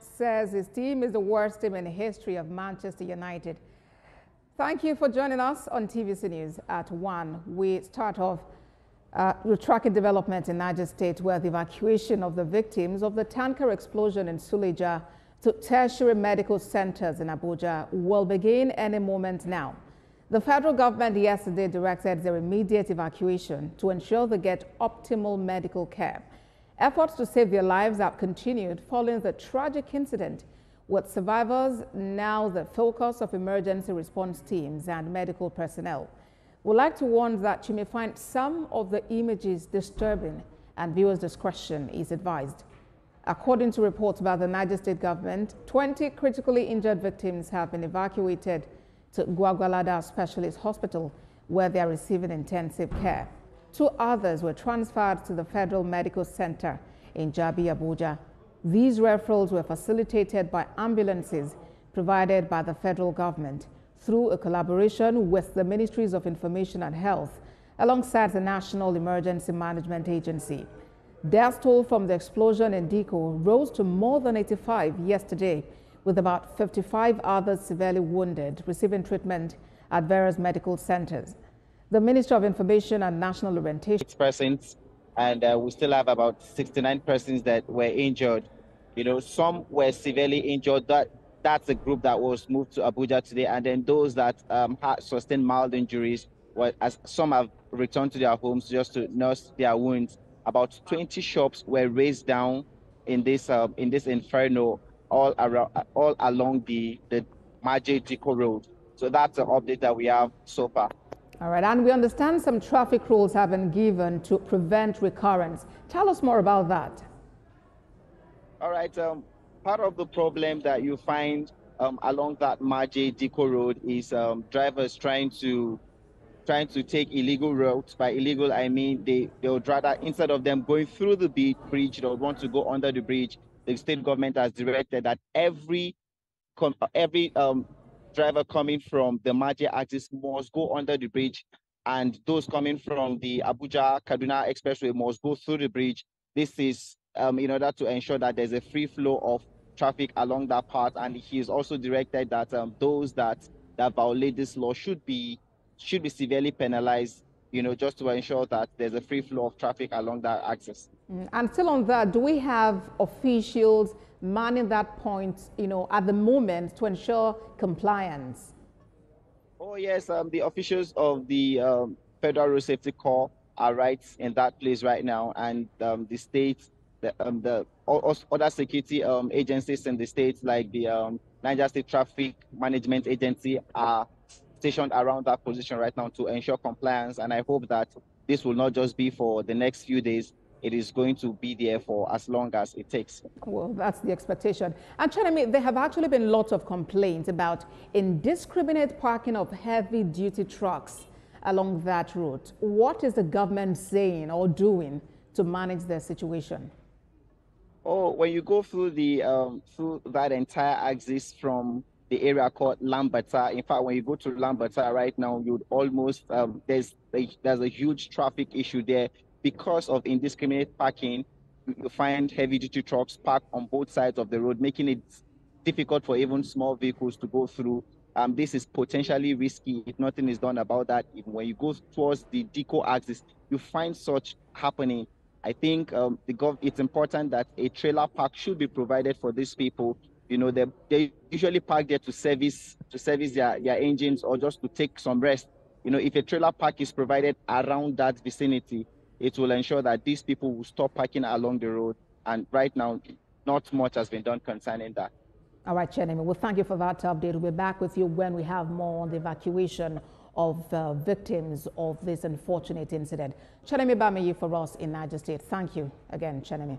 says his team is the worst team in the history of Manchester United. Thank you for joining us on TVC News at 1. We start off with tracking development in Niger State, where the evacuation of the victims of the tanker explosion in Suleja to tertiary medical centers in Abuja will begin any moment now. The federal government yesterday directed their immediate evacuation to ensure they get optimal medical care. Efforts to save their lives have continued following the tragic incident, with survivors now the focus of emergency response teams and medical personnel. We'd like to warn that you may find some of the images disturbing, and viewers' discretion is advised. According to reports by the Niger State government, 20 critically injured victims have been evacuated to Gwagwalada Specialist Hospital, where they are receiving intensive care. 2 others were transferred to the Federal Medical Center in Jabi, Abuja. These referrals were facilitated by ambulances provided by the federal government through a collaboration with the Ministries of Information and Health alongside the National Emergency Management Agency. Death toll from the explosion in Diko rose to more than 85 yesterday, with about 55 others severely wounded receiving treatment at various medical centers. The Ministry of Information and National Orientation. Persons, and we still have about 69 persons that were injured. Some were severely injured. That's a group that was moved to Abuja today, and then those that had sustained mild injuries, as some have returned to their homes just to nurse their wounds. About 20 shops were razed down in this inferno all along the Niger Diko road. So that's the update that we have so far. All right, and we understand some traffic rules have been given to prevent recurrence. Tell us more about that. All right, part of the problem that you find along that Niger Diko road is drivers trying to take illegal routes. By illegal, I mean they would rather, instead of them going through the bridge, they would want to go under the bridge. The state government has directed that every driver coming from the Niger axis must go under the bridge, and those coming from the Abuja-Kaduna Expressway must go through the bridge. This is in order to ensure that there's a free flow of traffic along that path, and he is also directed that those that violate this law should be severely penalized, just to ensure that there's a free flow of traffic along that axis. And still on that, do we have officials manning that point, at the moment to ensure compliance? Oh, yes. The officials of the Federal Road Safety Corps are right in that place right now. And the state, the other security agencies in the state, like the Niger State Traffic Management Agency, are stationed around that position right now to ensure compliance. And I hope that this will not just be for the next few days. It is going to be there for as long as it takes. Well, that's the expectation. And Chenemi, there have actually been lots of complaints about indiscriminate parking of heavy-duty trucks along that route. What is the government saying or doing to manage the situation? Oh, when you go through through that entire axis from the area called Lambata, in fact, when you go to Lambata right now, you'd almost there's a huge traffic issue there. Because of indiscriminate parking, you find heavy-duty trucks parked on both sides of the road, making it difficult for even small vehicles to go through. This is potentially risky if nothing is done about that. When you go towards the Diko axis, you find such happening. I think it's important that a trailer park should be provided for these people. They usually park there to service their engines or just to take some rest. If a trailer park is provided around that vicinity, it will ensure that these people will stop parking along the road. And right now, not much has been done concerning that. All right, Chenemi, well, thank you for that update. We'll be back with you when we have more on the evacuation of victims of this unfortunate incident. Chenemi Bamiyi for us in Niger State. Thank you again, Chenemi.